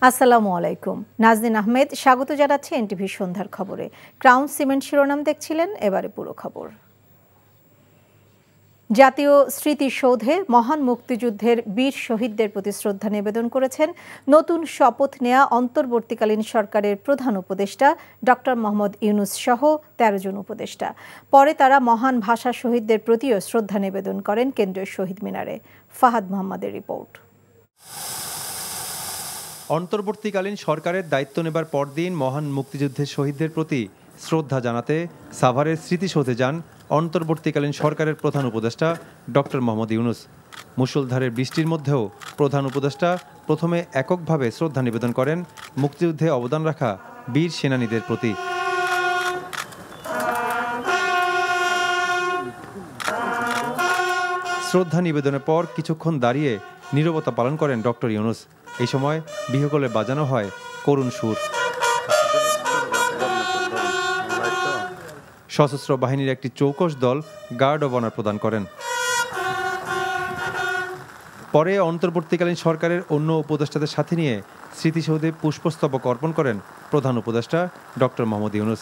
আসসালামু আলাইকুম। নাজনীন আহমেদ স্বাগত জানাচ্ছি এনটিভি সন্ধ্যার খবরে। ক্রাউন সিমেন্ট শিরোনাম দেখছিলেন, এবারে পুরো খবর। জাতীয় স্মৃতিসৌধে মহান মুক্তিযুদ্ধের বীর শহীদদের প্রতি শ্রদ্ধা নিবেদন করেছেন নতুন শপথ নেয়া অন্তর্বর্তীকালীন সরকারের প্রধান উপদেষ্টা ডক্টর মোহাম্মদ ইউনূস সহ ১৩ জন উপদেষ্টা। পরে তারা মহান ভাষা শহীদদের প্রতিও শ্রদ্ধা নিবেদন করেন কেন্দ্রীয় শহীদ মিনারে। ফাহাদ মোহাম্মদের রিপোর্ট। অন্তর্বর্তীকালীন সরকারের দায়িত্ব নেবার পরদিন মহান মুক্তিযুদ্ধের শহীদদের প্রতি শ্রদ্ধা জানাতে সাভারের স্মৃতিসৌধে যান অন্তর্বর্তীকালীন সরকারের প্রধান উপদেষ্টা ডক্টর মোহাম্মদ ইউনূস। মুষলধারের বৃষ্টির মধ্যেও প্রধান উপদেষ্টা প্রথমে এককভাবে শ্রদ্ধা নিবেদন করেন মুক্তিযুদ্ধে অবদান রাখা বীর সেনানীদের প্রতি। শ্রদ্ধা নিবেদনের পর কিছুক্ষণ দাঁড়িয়ে নীরবতা পালন করেন ডক্টর ইউনূস। এই সময় বিহকলে বাজানো হয় করুণ সুর। সশস্ত্র বাহিনীর একটি চৌকস দল গার্ড অব অনার প্রদান করেন। পরে অন্তর্বর্তীকালীন সরকারের অন্য উপদেষ্টাদের সাথে নিয়ে স্মৃতিসৌধে পুষ্পস্তবক অর্পণ করেন প্রধান উপদেষ্টা ডক্টর মোহাম্মদ ইউনূস।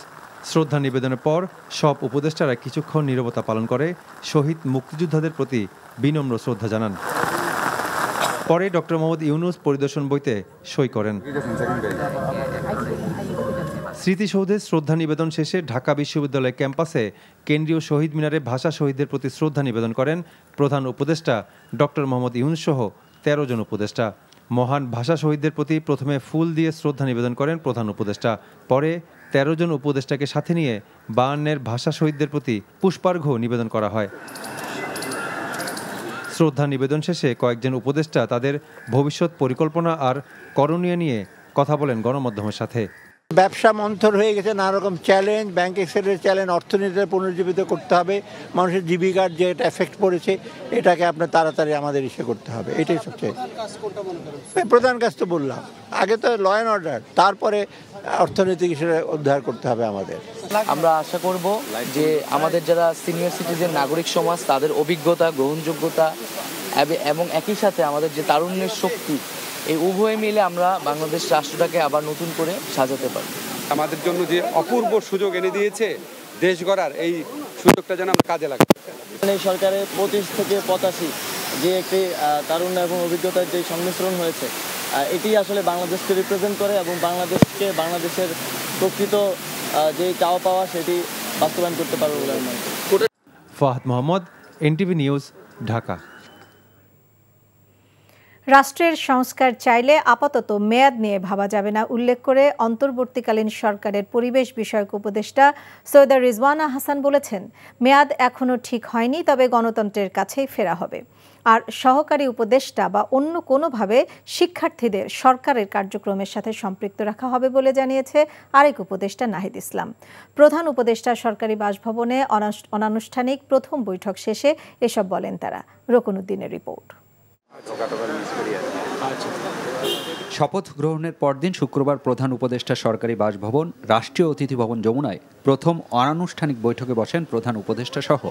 শ্রদ্ধা নিবেদনের পর সব উপদেষ্টারা কিছুক্ষণ নীরবতা পালন করে শহীদ মুক্তিযোদ্ধাদের প্রতি বিনম্র শ্রদ্ধা জানান। পরে ডক্টর মোহাম্মদ ইউনূস পরিদর্শন বইতে সই করেন। স্মৃতিসৌধে শ্রদ্ধা নিবেদন শেষে ঢাকা বিশ্ববিদ্যালয় ক্যাম্পাসে কেন্দ্রীয় শহীদ মিনারে ভাষা শহীদদের প্রতি শ্রদ্ধা নিবেদন করেন প্রধান উপদেষ্টা ডক্টর মোহাম্মদ ইউনূস সহ ১৩ জন উপদেষ্টা। মহান ভাষা শহীদদের প্রতি প্রথমে ফুল দিয়ে শ্রদ্ধা নিবেদন করেন প্রধান উপদেষ্টা। পরে ১৩ জন উপদেষ্টাকে সাথে নিয়ে ৫২-এর ভাষা শহীদদের প্রতি পুষ্পার্ঘ্য নিবেদন করা হয়। শ্রদ্ধা নিবেদন শেষে কয়েকজন উপদেষ্টা তাদের ভবিষ্যৎ পরিকল্পনা আর করণীয় নিয়ে কথা বলেন গণমাধ্যমের সাথে। ব্যবসা মন্থর হয়ে গেছে, নানা রকম চ্যালেঞ্জ, ব্যাংক এক্সেলের চ্যালেঞ্জ, অর্থনীতিতে পুনর্জীবিত করতে হবে, মানুষের জীবিকার যে এটা এফেক্ট পড়েছে এটাকে আপনার তাড়াতাড়ি আমাদের ইসে করতে হবে। এটাই সবচেয়ে প্রধান কাজ। তো বললাম আগে তো ল অ্যান্ড অর্ডার, তারপরে অর্থনৈতিক হিসেবে উদ্ধার করতে হবে আমাদের। আমরা আশা করব যে আমাদের যারা সিনিয়র সিটিজেন নাগরিক সমাজ তাদের অভিজ্ঞতা, গ্রহণযোগ্যতা এবং একই সাথে আমাদের যে তারুণ্যের শক্তি, এই উভয় মিলে আমরা বাংলাদেশ রাষ্ট্রটাকে আবার নতুন করে সাজাতে পারি। আমাদের জন্য যে অপূর্ব সুযোগ এনে দিয়েছে দেশ গড়ার, এই সুযোগটা যেন আমরা কাজে লাগাই। এই সরকারের ২৫ থেকে ৮৫ যে একটি তারুণ্য এবং অভিজ্ঞতার যে সংমিশ্রণ হয়েছে, এটি আসলে বাংলাদেশকে রিপ্রেজেন্ট করে এবং বাংলাদেশের প্রকৃত যে চাওয়া পাওয়া সেটি বাস্তবায়ন করতে পারবে বলে আমি মনে করি। Fahad Mohammad, NTV news, Dhaka. রাষ্ট্রের সংস্কার চাইলে আপাতত মেয়াদ নিয়ে ভাবা যাবে না উল্লেখ করে অন্তর্বর্তীকালীন সরকারের পরিবেশ বিষয়ক উপদেষ্টা সৈয়দা রিজওয়ানা হাসান বলেছেন, মেয়াদ এখনও ঠিক হয়নি, তবে গণতন্ত্রের কাছেই ফেরা হবে। আর সহকারী উপদেষ্টা বা অন্য কোনোভাবে শিক্ষার্থীদের সরকারের কার্যক্রমের সাথে সম্পৃক্ত রাখা হবে বলে জানিয়েছে আরেক উপদেষ্টা নাহিদ ইসলাম। প্রধান উপদেষ্টা সরকারি বাসভবনে অনানুষ্ঠানিক প্রথম বৈঠক শেষে এসব বলেন তারা। রকনউদ্দিনের রিপোর্ট। শপথ গ্রহণের পরদিন শুক্রবার প্রধান উপদেষ্টা সরকারি বাসভবন রাষ্ট্রীয় অতিথি ভবন যমুনায় প্রথম অনানুষ্ঠানিক বৈঠকে বসেন প্রধান উপদেষ্টা সহ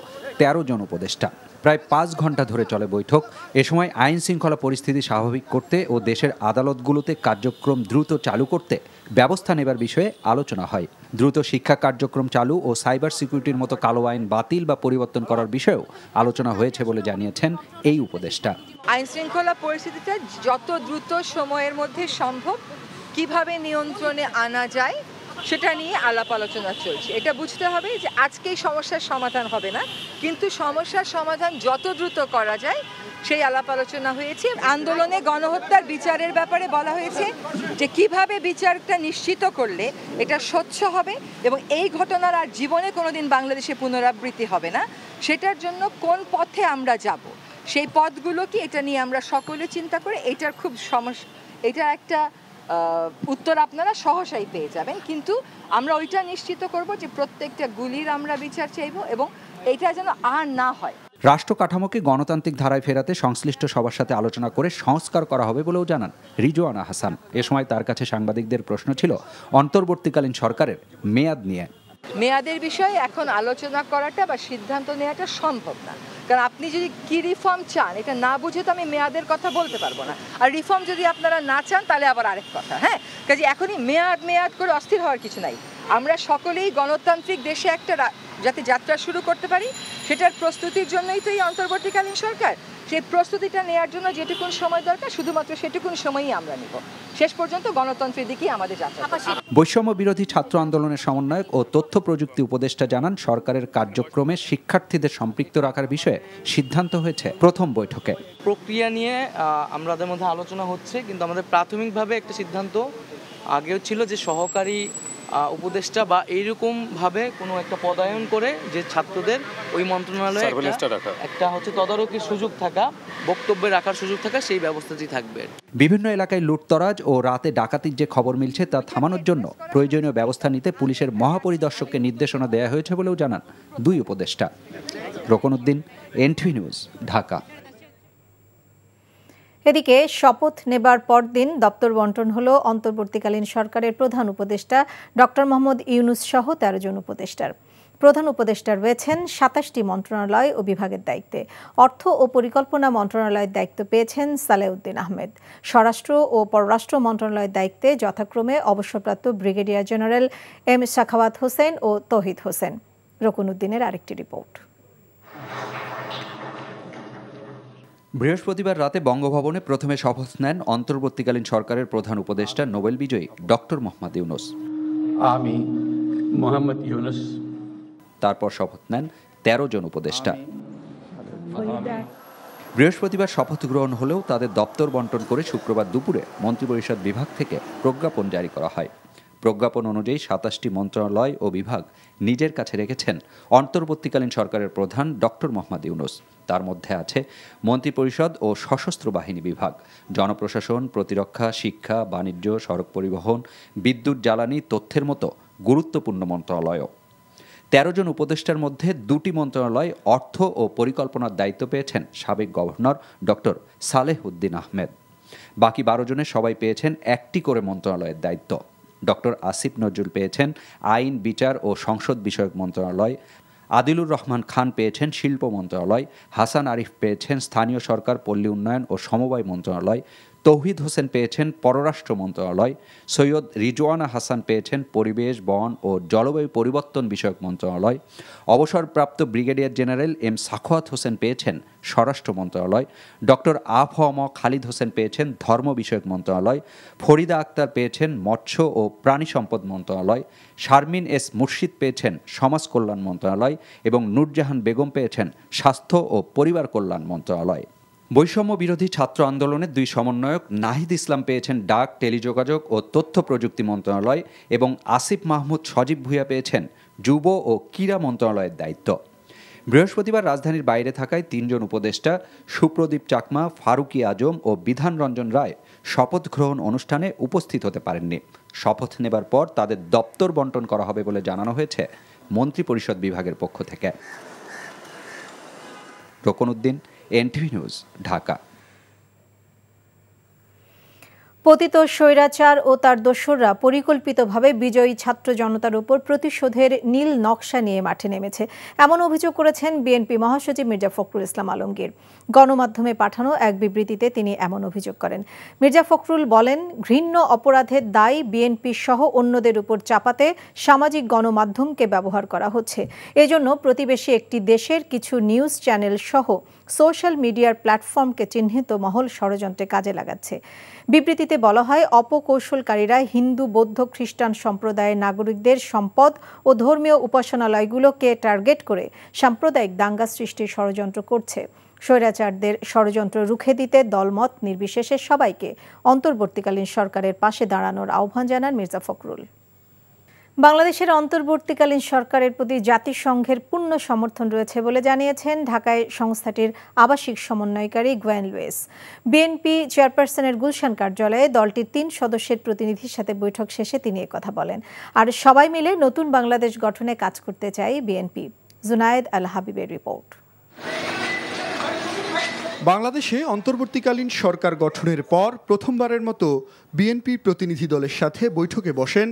১৩ জন উপদেষ্টা। প্রায় ৫ ঘন্টা ধরে চলে বৈঠক। এ সময় আইন শৃঙ্খলা পরিস্থিতি স্বাভাবিক করতে ও দেশের আদালতগুলোতে কার্যক্রম দ্রুত চালু করতে ব্যবস্থা নেবার বিষয়ে আলোচনা হয়। দ্রুত শিক্ষা কার্যক্রম চালু ও সাইবার সিকিউরিটির মতো কালো আইন বাতিল বা পরিবর্তন করার বিষয়েও আলোচনা হয়েছে বলে জানিয়েছেন এই উপদেষ্টা। আইন শৃঙ্খলা পরিস্থিতিটা যত দ্রুত সময়ের মধ্যে সম্ভব কিভাবে নিয়ন্ত্রণে আনা যায় সেটা নিয়ে আলাপ আলোচনা চলছে। এটা বুঝতে হবে যে আজকেই সমস্যার সমাধান হবে না, কিন্তু সমস্যার সমাধান যত দ্রুত করা যায় সেই আলাপ আলোচনা হয়েছে। আন্দোলনে গণহত্যার বিচারের ব্যাপারে বলা হয়েছে যে কিভাবে বিচারটা নিশ্চিত করলে এটা স্বচ্ছ হবে এবং এই ঘটনার আর জীবনে কোনোদিন বাংলাদেশে পুনরাবৃত্তি হবে না, সেটার জন্য কোন পথে আমরা যাব, সেই পথগুলো কি, এটা নিয়ে আমরা সকলে চিন্তা করে এটার খুব এটার একটা উত্তর আপনারা সহসাই পেয়ে যাবেন। কিন্তু আমরা ওইটা নিশ্চিত করব যে প্রত্যেকটা গুলির আমরা বিচার চাইব এবং এটা যেন আর না হয়। রাষ্ট্র কাঠামোকে গণতান্ত্রিক ধারায় ফেরাতে সংশ্লিষ্ট সবার সাথে আলোচনা করে সংস্কার করা হবে বলেও জানান রিজওয়ানা হাসান। এ সময় তার কাছে সাংবাদিকদের প্রশ্ন ছিল অন্তর্বর্তীকালীন সরকারের মেয়াদ নিয়ে। মেয়াদের বিষয়ে এখন আলোচনা করাটা বা সিদ্ধান্ত নেওয়াটা সম্ভব না, কারণ আপনি যদি কি রিফর্ম চান এটা না বুঝে তো আমি মেয়াদের কথা বলতে পারবো না। আর রিফর্ম যদি আপনারা না চান তাহলে আবার আরেক কথা। হ্যাঁ, কাজে এখনই মেয়াদ করে অস্থির হওয়ার কিছু নাই। আমরা সকলেই গণতান্ত্রিক দেশে একটা যাতে যাত্রা শুরু করতে পারি সেটার প্রস্তুতির জন্যই তো এই অন্তর্বর্তীকালীন সরকার। সেই প্রস্তুতিটা নেওয়ার জন্য যেটুকুন সময় দরকার শুধুমাত্র সেটুকুন সময়ই আমরা নিব। শেষ পর্যন্ত গণতন্ত্রের দিকেই আমাদের যাত্রা। বৈষম্য বিরোধী ছাত্র আন্দোলনের সমন্বয়ক ও তথ্য প্রযুক্তি উপদেষ্টা জানান, সরকারের কার্যক্রমে শিক্ষার্থীদের সম্পৃক্ত রাখার বিষয়ে সিদ্ধান্ত হয়েছে প্রথম বৈঠকে। প্রক্রিয়া নিয়ে আমাদের মধ্যে আলোচনা হচ্ছে, কিন্তু আমাদের প্রাথমিকভাবে একটা সিদ্ধান্ত আগেও ছিল যে সহকারী উপদেষ্টা বা এইরকম ভাবে কোনো একটা পদায়ন করে যে ছাত্রদের ওই মন্ত্রণালয়ে একটা হচ্ছে তদারকির সুযোগ থাকা, বক্তব্যে রাখার সুযোগ থাকা, সেই ব্যবস্থাটি থাকবে। বিভিন্ন এলাকায় লুটতরাজ ও রাতে ডাকাতির যে খবর মিলছে তা থামানোর জন্য প্রয়োজনীয় ব্যবস্থা নিতে পুলিশের মহাপরিদর্শককে নির্দেশনা দেওয়া হয়েছে বলেও জানান দুই উপদেষ্টা। Roknuddin, NTV news, Dhaka. এদিকে শপথ নেবার পরদিন দপ্তর বন্টন হলো অন্তর্বর্তীকালীন সরকারের প্রধান উপদেষ্টা ডক্টর মোহাম্মদ ইউনূস সহ ১৩ জন উপদেষ্টার। প্রধান উপদেষ্টা রয়েছেন ২৭টি মন্ত্রণালয় ও বিভাগের দায়িত্বে। অর্থ ও পরিকল্পনা মন্ত্রণালয়ের দায়িত্ব পেয়েছেন সালেউদ্দিন আহমেদ। স্বরাষ্ট্র ও পররাষ্ট্র মন্ত্রণালয়ের দায়িত্বে যথাক্রমে অবসরপ্রাপ্ত brigadier general M Sakhawat Hossain ও তৌহিদ হোসেন। রকুনউদ্দিনের আরেকটি রিপোর্ট। বৃহস্পতিবার রাতে বঙ্গভবনে প্রথমে শপথ নেন অন্তর্বর্তীকালীন সরকারের প্রধান উপদেষ্টা নোবেল বিজয়ী ডক্টর মোহাম্মদ ইউনূস। আমি মোহাম্মদ ইউনূস। তারপর শপথ নেন ১৩ জন উপদেষ্টা। বৃহস্পতিবার শপথ গ্রহণ হলেও তাদের দপ্তর বন্টন করে শুক্রবার দুপুরে মন্ত্রিপরিষদ বিভাগ থেকে প্রজ্ঞাপন জারি করা হয়। প্রজ্ঞাপন অনুযায়ী ২৭টি মন্ত্রণালয় ও বিভাগ নিজের কাছে রেখেছেন অন্তর্বর্তীকালীন সরকারের প্রধান ডক্টর মোহাম্মদ ইউনূস। তার মধ্যে আছে মন্ত্রিপরিষদ ও সশস্ত্র বাহিনী বিভাগ, জনপ্রশাসন, প্রতিরক্ষা, শিক্ষা, বাণিজ্য, সড়ক পরিবহন, বিদ্যুৎ, জ্বালানি, তথ্যের মতো গুরুত্বপূর্ণ মন্ত্রণালয়ও। ১৩ জন উপদেষ্টার মধ্যে ২টি মন্ত্রণালয় অর্থ ও পরিকল্পনার দায়িত্ব পেয়েছেন সাবেক গভর্নর ডক্টর সালেহউদ্দিন আহমেদ। বাকি ১২ জনের সবাই পেয়েছেন একটি করে মন্ত্রণালয়ের দায়িত্ব। ডক্টর আসিফ নজরুল পেয়েছেন আইন, বিচার ও সংসদ বিষয়ক মন্ত্রণালয়, আদিলুর রহমান খান পেয়েছেন শিল্প মন্ত্রণালয়, হাসান আরিফ পেয়েছেন স্থানীয় সরকার, পল্লী উন্নয়ন ও সমবায় মন্ত্রণালয়, তৌহিদ হোসেন পেয়েছেন পররাষ্ট্র মন্ত্রণালয়, সৈয়দ রিজওয়ানা হাসান পেয়েছেন পরিবেশ, বন ও জলবায়ু পরিবর্তন বিষয়ক মন্ত্রণালয়, অবসরপ্রাপ্ত brigadier general M Sakhawat Hossain পেয়েছেন স্বরাষ্ট্র মন্ত্রণালয়, ডক্টর আফম খালিদ হোসেন পেয়েছেন ধর্ম বিষয়ক মন্ত্রণালয়, ফরিদা আক্তার পেয়েছেন মৎস্য ও প্রাণী সম্পদ মন্ত্রণালয়, শারমিন এস মুর্শিদ পেয়েছেন সমাজ কল্যাণ মন্ত্রণালয় এবং নূরজাহান বেগম পেয়েছেন স্বাস্থ্য ও পরিবার কল্যাণ মন্ত্রণালয়। বৈষম্য বিরোধী ছাত্র আন্দোলনের দুই সমন্বয়ক নাহিদ ইসলাম পেয়েছেন ডাক, টেলিযোগাযোগ ও তথ্য প্রযুক্তি মন্ত্রণালয় এবং আসিফ মাহমুদ সজীব ভূঁইয়া পেয়েছেন যুব ও ক্রীড়া মন্ত্রণালয়ের দায়িত্ব। বৃহস্পতিবার রাজধানীর বাইরে থাকায় ৩ জন উপদেষ্টা সুপ্রদীপ চাকমা, ফারুকি আজম ও বিধান রঞ্জন রায় শপথ গ্রহণ অনুষ্ঠানে উপস্থিত হতে পারেননি। শপথ নেবার পর তাদের দপ্তর বন্টন করা হবে বলে জানানো হয়েছে মন্ত্রিপরিষদ বিভাগের পক্ষ থেকে। Roknuddin, NTV news, Dhaka. পতিত স্বৈরাচার ও তার দোসররা পরিকল্পিতভাবে বিজয়ী ছাত্র জনতার উপর প্রতিশোধের নীল নকশা নিয়ে মাঠে নেমেছে, এমন অভিযোগ করেছেন বিএনপি মহাসচিব মির্জা ফখরুল ইসলাম আলমগীর। গণমাধ্যমে পাঠানো এক বিবৃতিতে তিনি এমন অভিযোগ করেন। মির্জা ফখরুল বলেন, ঘৃণ্য অপরাধের দায় বিএনপি সহ অন্যদের উপর চাপাতে সামাজিক গণমাধ্যমকে ব্যবহার করা হচ্ছে। এজন্য প্রতিবেশী একটি দেশের কিছু নিউজ চ্যানেল সহ সোশ্যাল মিডিয়ার প্ল্যাটফর্মকে চিহ্নিত মহল ষড়যন্ত্রে কাজে লাগাচ্ছে। বিবৃতিতে বলা হয়, অপকৌশলকারীরা হিন্দু, বৌদ্ধ, খ্রিস্টান সম্প্রদায়ের নাগরিকদের সম্পদ ও ধর্মীয় উপাসনালয়গুলোকে টার্গেট করে সাম্প্রদায়িক দাঙ্গা সৃষ্টির ষড়যন্ত্র করছে। স্বৈরাচারদের ষড়যন্ত্র রুখে দিতে দলমত নির্বিশেষে সবাইকে অন্তর্বর্তীকালীন সরকারের পাশে দাঁড়ানোর আহ্বান জানান মির্জা ফখরুল। বাংলাদেশের অন্তর্বর্তীকালীন সরকারের প্রতি জাতিসংঘের পূর্ণ সমর্থন রয়েছে বলে জানিয়েছেন ঢাকায় সংস্থাটির আবাসিক সমন্বয়কারী গোয়েন লুইস। বিএনপি চেয়ারপারসনের গুলশান কার্যালয়ে দলটির ৩ সদস্যের প্রতিনিধির সাথে বৈঠক শেষে তিনি একথা বলেন। আর সবাই মিলে নতুন বাংলাদেশ গঠনে কাজ করতে চায় বিএনপি। জুনায়েদ আল হাবিবের রিপোর্ট। বাংলাদেশে অন্তর্বর্তীকালীন সরকার গঠনের পর প্রথমবারের মতো বিএনপি প্রতিনিধি দলের সাথে বৈঠকে বসেন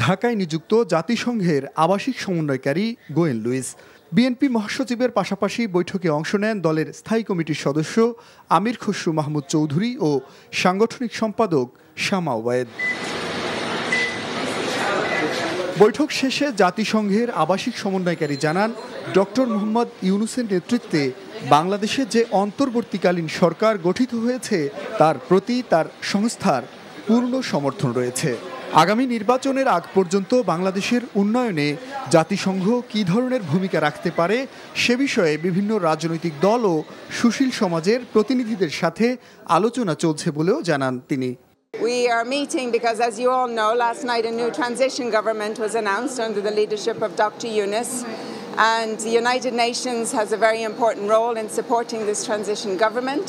ঢাকায় নিযুক্ত জাতিসংঘের আবাসিক সমন্বয়কারী গোয়েন লুইস। বিএনপি মহাসচিবের পাশাপাশি বৈঠকে অংশ নেন দলের স্থায়ী কমিটির সদস্য আমির খসরু মাহমুদ চৌধুরী ও সাংগঠনিক সম্পাদক শামা ওবায়েদ। বৈঠক শেষে জাতিসংঘের আবাসিক সমন্বয়কারী জানান, ডক্টর মোহাম্মদ ইউনূসের নেতৃত্বে বাংলাদেশে যে অন্তর্বর্তীকালীন সরকার গঠিত হয়েছে তার প্রতি তার সংস্থার পূর্ণ সমর্থন রয়েছে। আগামী নির্বাচনের আগ পর্যন্ত বাংলাদেশের উন্নয়নে জাতিসংঘ কী ধরনের ভূমিকা রাখতে পারে সে বিষয়ে বিভিন্ন রাজনৈতিক দল ও সুশীল সমাজের প্রতিনিধিদের সাথে আলোচনা চলছে বলেও জানান তিনি। We are meeting because, as you all know, last night a new transition government was announced under the leadership of Dr. Yunus, and the United Nations has a very important role in supporting this transition government.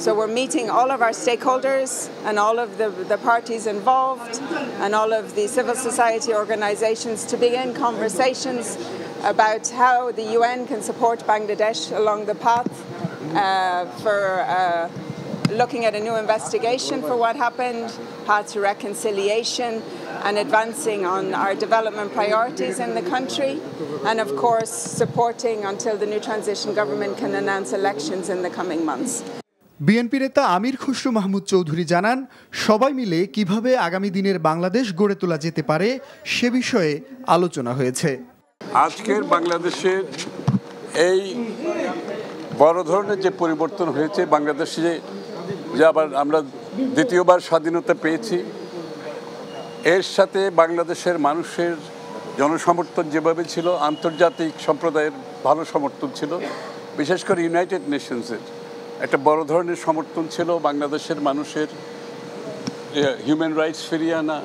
So we're meeting all of our stakeholders and all of the parties involved and all of the civil society organizations to begin conversations about how the UN can support Bangladesh along the path for looking at a new investigation for what happened, path to reconciliation and advancing on our development priorities in the country, and of course supporting until the new transition government can announce elections in the coming months. BNP নেতা আমির খসরু মাহমুদ চৌধুরী জানান, সবাই মিলে কিভাবে আগামী দিনের বাংলাদেশ গড়ে তোলা যেতে পারে সে বিষয়ে আলোচনা হয়েছে। আজকের বাংলাদেশের এই বড় ধরনের যে পরিবর্তন হয়েছে, বাংলাদেশে যে আবার আমরা দ্বিতীয়বার স্বাধীনতা পেয়েছি, এর সাথে বাংলাদেশের মানুষের জনসমর্থন যেভাবে ছিল, আন্তর্জাতিক সম্প্রদায়ের ভালো সমর্থন ছিল, বিশেষ করে ইউনাইটেড নেশনসের একটা বড় ধরনের সমর্থন ছিল। বাংলাদেশের মানুষের হিউম্যান রাইটস ফিরিয়ে আনা,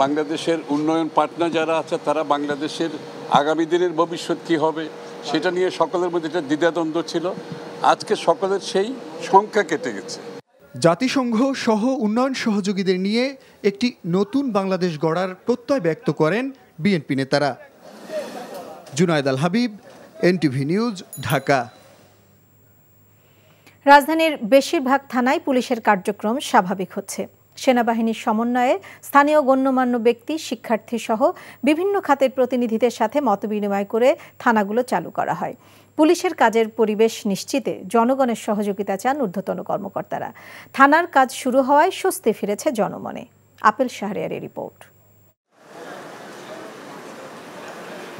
বাংলাদেশের উন্নয়ন পার্টনার যারা আছে তারা বাংলাদেশের আগামী দিনের ভবিষ্যৎ কী হবে সেটা নিয়ে সকলের মধ্যে একটা দ্বিধাদ্বন্দ্ব ছিল। আজকে সকলের সেই সংখ্যা কেটে গেছে। জাতিসংঘ সহ উন্নয়ন সহযোগীদের নিয়ে একটি নতুন বাংলাদেশ গড়ার প্রত্যয় ব্যক্ত করেন বিএনপি নেতারা। জুনায়েদ আল হাবিব, এনটিভি নিউজ, ঢাকা। রাজধানীর বেশিরভাগ থানায় পুলিশের কার্যক্রম স্বাভাবিক হচ্ছে। সেনাবাহিনীর সমন্বয়ে স্থানীয় গণ্যমান্য ব্যক্তি, শিক্ষার্থী সহ বিভিন্ন খাতের প্রতিনিধিদের সাথে মতবিনিময় করে থানাগুলো চালু করা হয়। পুলিশের কাজের পরিবেশ নিশ্চিতে জনগণের সহযোগিতা চান ঊর্ধ্বতন কর্মকর্তারা। থানার কাজ শুরু হওয়ায় স্বস্তি ফিরেছে জনমনে। আপেল শাহরিয়ারের রিপোর্ট।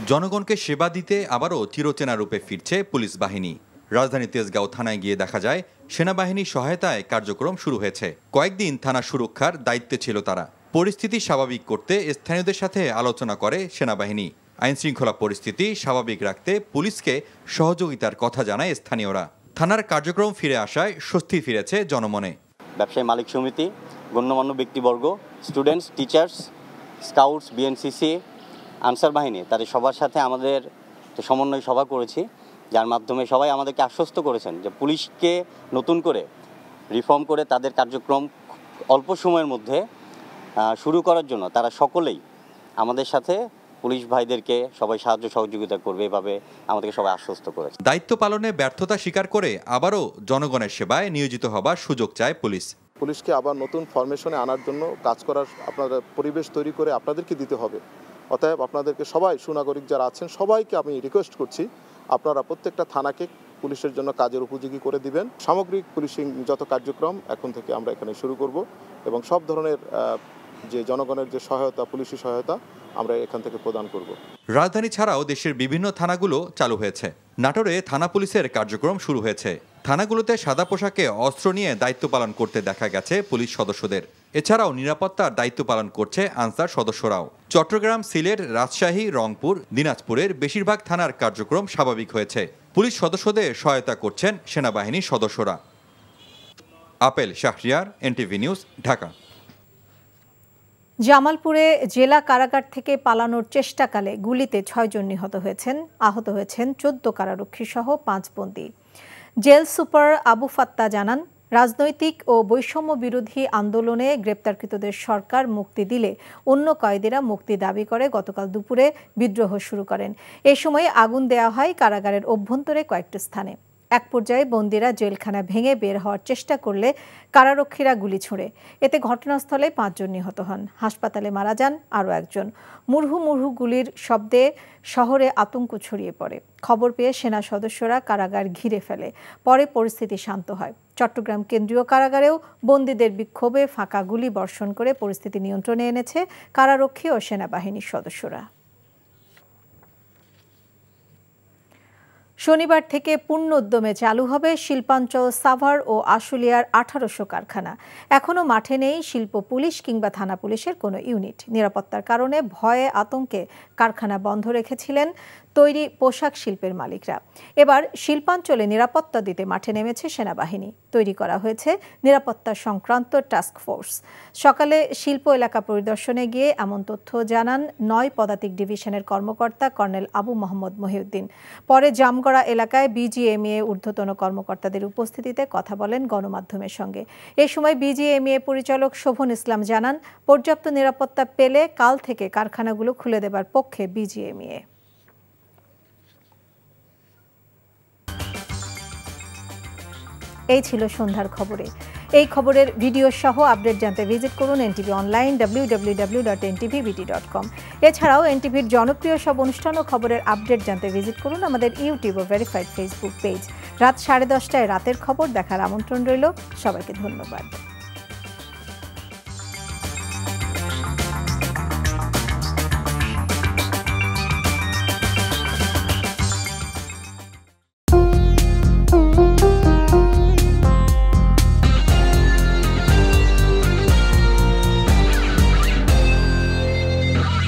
জনগণকে সেবা দিতে আবারও চিরচেনা রূপে ফিরছে পুলিশ বাহিনী। রাজধানী তেজগাঁও থানায় গিয়ে দেখা যায় সেনাবাহিনীর সহায়তায় কার্যক্রম শুরু হয়েছে। কয়েকদিন থানা সুরক্ষার দায়িত্বে ছিল তারা। পরিস্থিতি স্বাভাবিক করতে স্থানীয়দের সাথে আলোচনা করে সেনাবাহিনী। আইনশৃঙ্খলা পরিস্থিতি স্বাভাবিক রাখতে পুলিশকে সহযোগিতার কথা জানায় স্থানীয়রা। থানার কার্যক্রম ফিরে আসায় স্বস্তি ফিরেছে জনমনে। ব্যবসায়ী মালিক সমিতি, গণ্যমান্য ব্যক্তিবর্গ, students, teachers, scouts, BNCC, answer বাহিনী, তাদের সবার সাথে আমাদের সমন্বয় সভা করেছি, যার মাধ্যমে সবাই আমাদেরকে আশ্বস্ত করেছেন যে পুলিশকে নতুন করে রিফর্ম করে তাদের কার্যক্রম অল্প সময়ের মধ্যে শুরু করার জন্য তারা সকলেই আমাদের সাথে পুলিশ ভাইদেরকে সবাই সাহায্য সহযোগিতা করবে, এভাবে আমাদেরকে সবাই আশ্বস্ত করেছে। দায়িত্ব পালনে ব্যর্থতা স্বীকার করে আবারও জনগণের সেবায় নিয়োজিত হবার সুযোগ চায় পুলিশ। পুলিশকে আবার নতুন ফরমেশনে আনার জন্য কাজ করার আপনারা পরিবেশ তৈরি করে আপনাদেরকে দিতে হবে। অতএব আপনাদেরকে সবাই, সুনাগরিক যারা আছেন সবাইকে আমি রিকোয়েস্ট করছি, আপনারা প্রত্যেকটা থানাকে পুলিশের জন্য কাজের উপযোগী করে দিবেন। সামগ্রিক পুলিশিং যত কার্যক্রম এখন থেকে আমরা এখানে শুরু করব এবং সব ধরনের যে জনগণের যে সহায়তা, পুলিশি সহায়তা আমরা এখান থেকে প্রদান করব। রাজধানী ছাড়াও দেশের বিভিন্ন থানাগুলো চালু হয়েছে। নাটোরে থানা পুলিশের কার্যক্রম শুরু হয়েছে। থানাগুলোতে সাদা পোশাকে অস্ত্র নিয়ে দায়িত্ব পালন করতে দেখা গেছে পুলিশ সদস্যদের। এছাড়াও নিরাপত্তার দায়িত্ব পালন করছে আনসার সদস্যরাও। চট্টগ্রাম, সিলেট, রাজশাহী, রংপুর, দিনাজপুরের বেশিরভাগ থানার কার্যক্রম স্বাভাবিক হয়েছে। পুলিশ সদস্যদের সহায়তা করছেন সেনাবাহিনীর সদস্যরা। Apel Shahriar, NTV news, Dhaka. জামালপুরে জেলা কারাগার থেকে পালানোর চেষ্টাকালে গুলিতে 6 জন নিহত হয়েছেন। আহত হয়েছেন 14 কারারক্ষী সহ 5 বন্দী। জেল সুপার আবু ফাত্তা জানান, রাজনৈতিক ও বৈষম্য বিরোধী আন্দোলনে গ্রেপ্তারকৃতদের সরকার মুক্তি দিলে অন্য কয়েদিরা মুক্তি দাবি করে গতকাল দুপুরে বিদ্রোহ শুরু করেন। এ সময় আগুন দেওয়া হয় কারাগারের অভ্যন্তরে কয়েকটি স্থানে। এক পর্যায়ে বন্দীরা জেলখানা ভেঙে বের হওয়ার চেষ্টা করলে কারারক্ষীরা গুলি ছোড়ে। এতে ঘটনাস্থলে 5 জন নিহত হন। হাসপাতালে মারা যান আরও একজন। মুড়হু গুলির শব্দে শহরে আতঙ্ক ছড়িয়ে পড়ে। খবর পেয়ে সেনা সদস্যরা কারাগার ঘিরে ফেলে। পরে পরিস্থিতি শান্ত হয়। চট্টগ্রাম কেন্দ্রীয় কারাগারেও বন্দীদের বিক্ষোভে ফাঁকা গুলি বর্ষণ করে পরিস্থিতি নিয়ন্ত্রণে এনেছে কারারক্ষী ও সেনাবাহিনীর সদস্যরা। শনিবার থেকে পূর্ণ উদ্যমে চালু হবে শিল্পাঞ্চল সাভার ও আশুলিয়ার 1800 কারখানা। এখনও মাঠে নেই শিল্প পুলিশ কিংবা থানা পুলিশের কোনো ইউনিট। নিরাপত্তার কারণে ভয়ে আতঙ্কে কারখানা বন্ধ রেখেছিলেন তৈরি পোশাক শিল্পের মালিকরা। এবার শিল্পাঞ্চলে নিরাপত্তা দিতে মাঠে নেমেছে সেনাবাহিনী। তৈরি করা হয়েছে নিরাপত্তা সংক্রান্ত টাস্ক ফোর্স। সকালে শিল্প এলাকা পরিদর্শনে গিয়ে এমন তথ্য জানান 9 পদাতিক ডিভিশনের কর্মকর্তা কর্নেল আবু মোহাম্মদ মহিউদ্দিন। পরে জামগড়া এলাকায় বিজিএমইএ ঊর্ধ্বতন কর্মকর্তাদের উপস্থিতিতে কথা বলেন গণমাধ্যমের সঙ্গে। এ সময় বিজিএমইএ পরিচালক শোভন ইসলাম জানান, পর্যাপ্ত নিরাপত্তা পেলে কাল থেকে কারখানাগুলো খুলে দেবার পক্ষে বিজিএমইএ। এই ছিল সন্ধ্যার খবরে। এই খবরের ভিডিও সহ আপডেট জানতে ভিজিট করুন এনটিভি অনলাইন www.ntvbt.com। এছাড়াও এনটিভির জনপ্রিয় সব অনুষ্ঠান ও খবরের আপডেট জানতে ভিজিট করুন আমাদের ইউটিউব ও ভেরিফাইড ফেসবুক পেজ। রাত 10:30টায় রাতের খবর দেখার আমন্ত্রণ রইল। সবাইকে ধন্যবাদ।